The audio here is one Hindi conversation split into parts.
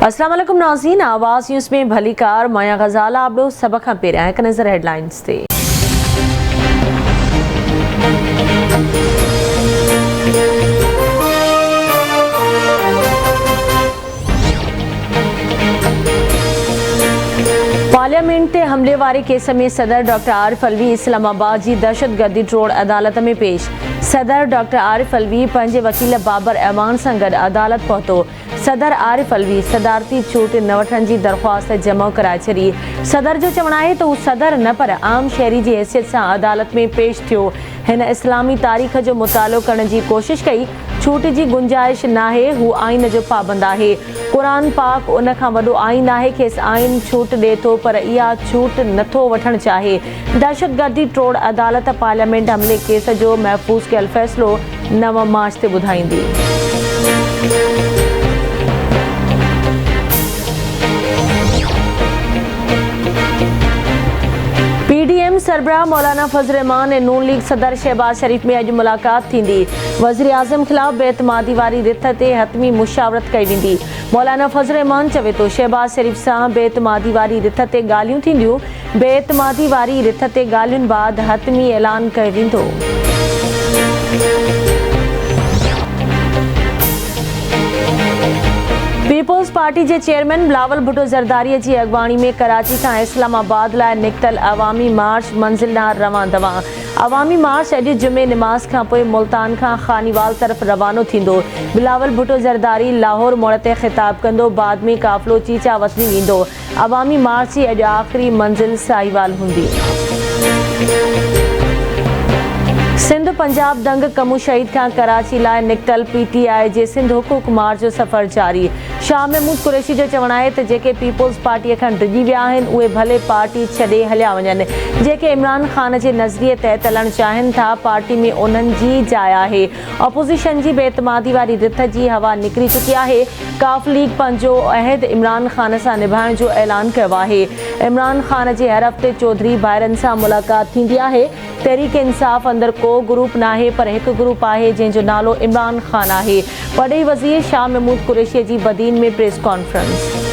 अस्सलाम वालेकुम नाज़रीन, आवाज़ न्यूज़ में भली कार माया गजाला आप लोग सबक खां पे रहिया नज़र हेडलाइंस ते। पार्लियामेंट ते हमले वारे केस में सदर डॉक्टर आरिफ अलवी इस्लामाबाद की दहशतगर्दी ट्रोड़ अदालत में पेश। सदर डॉक्टर आरिफ अलवी पंहिंजे वकील बाबर अमान सां गॾु अदालत पहुतो। सदर आरिफ अलवी सदारती छूट न वठण जी दरख़्वास्त जमा कराए छॾी। सदर जो चवणु आहे त हू सदर न पर आम शहरी जी हैसियत सां अदालत में पेश थियो। हिन इस्लामी तारीख़ जो मुतालो करण जी कोशिश कई। छूट जी गुंजाइश नाहे, हू आइन जो पाबंद आहे। क़ुरान पाक उन खां वॾो आइन आहे। खेसि आइन छूट ॾिए थो पर इहा छूट नथो वठणु चाहे। दहशतगर्दी ट्रोड़ अदालत पार्लियामेंट हमले केस जो महफ़ूज़ कयल फ़ैसिलो 9 मार्च ते ॿुधाईंदी। PDM सरबराह मौलाना फजल रहमान ऐं नून लीग सदर शहबाज शरीफ में अॼु मुलाक़ात थींदी। वज़ीर आज़म ख़िलाफ़ बेतमादी वारी रिथ ते हतमी मुशावरत कई वेंदी। मौलाना फजल रहमान चवे थो शहबाज शरीफ सां बेतमादी वारी रिथ ते ॻाल्हियूं थींदियूं। बेतमादी वारी रिथ ते ॻाल्हियुनि बाद हतमी ऐलान कयो वेंदो। पीपल्स पार्टी के चेयरमैन बिलावल भुट्टो ज़रदारी की अगवानी में कराची का इस्लामाबाद लाइ निकतल अवामी मार्च मंजिलदार रवां दवा। अवामी मार्च अॼु जुमे नमाज़ खां पोइ मुल्तान खां खानीवाल तरफ़ रवानो थींदो। बिलावल भुट्टो ज़रदारी लाहौर मोड़ ते ख़िताब कंदो। बाद में काफ़िलो चीचा वतनी वेंदो। अवामी मार्च की अॼु आख़िरी मंजिल साहिवाल हूंदी। सिंध पंजाब दंग कमू शहीद खां कराची लाइ निकतल PTI जे सिंध हुकूक मार्च जो सफ़र जारी। शाह महमूद कुरैशी जो चवणु आहे त जेके पीपल्स पार्टीअ खां डिॼी विया आहिनि उहे भले पार्टी छॾे हलिया वञनि। जेके इमरान ख़ान जे नज़रिए तहत हलणु चाहिनि था पार्टी में उन्हनि जी जाइ आहे। अपोज़िशन जी बेतमादी वारी रिथ जी हवा निकिरी चुकी आहे। काफ लीग पंहिंजो अहद इमरान ख़ान सां निभाइण जो ऐलान कयो आहे। इमरान ख़ान जे हर हफ़्ते चौधरी भाइरनि सां मुलाक़ात थींदी आहे। तहरीक इंसाफ़ अंदरि को ग्रुप नाहे पर हिकु ग्रुप आहे जंहिंजो नालो इमरान ख़ान आहे। वॾे वज़ीर शाह महमूद कुरैशी जी बदीन में प्रेस कॉन्फ्रेंस।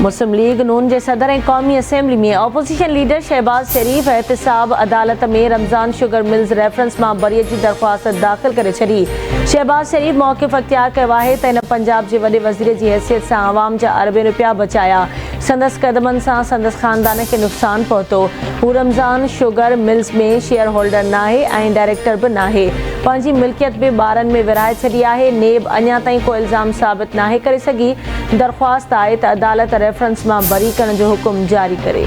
मुस्लिम लीग नून के सदर ऐं क़ौमी असेंबली में अपोज़िशन लीडर शहबाज शरीफ एहतसाब अदालत में रमज़ान शुगर मिल्स रेफरेंस मां बरीअत जी दरख़्वास्त दाख़िल करे छॾी। शहबाज शरीफ मौक़िफ़ अख़्तियार कयो आहे त हिन पंजाब जे वॾे वज़ीर जी हैसियत सां आवाम जा अरबे रुपया बचाया। संदसि क़दमनि सां संदसि ख़ानदान खे नुक़सानु पहुतो। हू रमज़ान शुगर मिल्स में शेयर होल्डर नाहे ऐं डायरेक्टर बि नाहे। पंहिंजी मिल्कियत बि ॿारनि में विराए छॾी आहे। नेब अञा ताईं को इल्ज़ाम साबित नाहे करे सघी। दरख़्वास्त आहे त अदालत रेफरेंस मां बरी करण जो हुकुम जारी करे।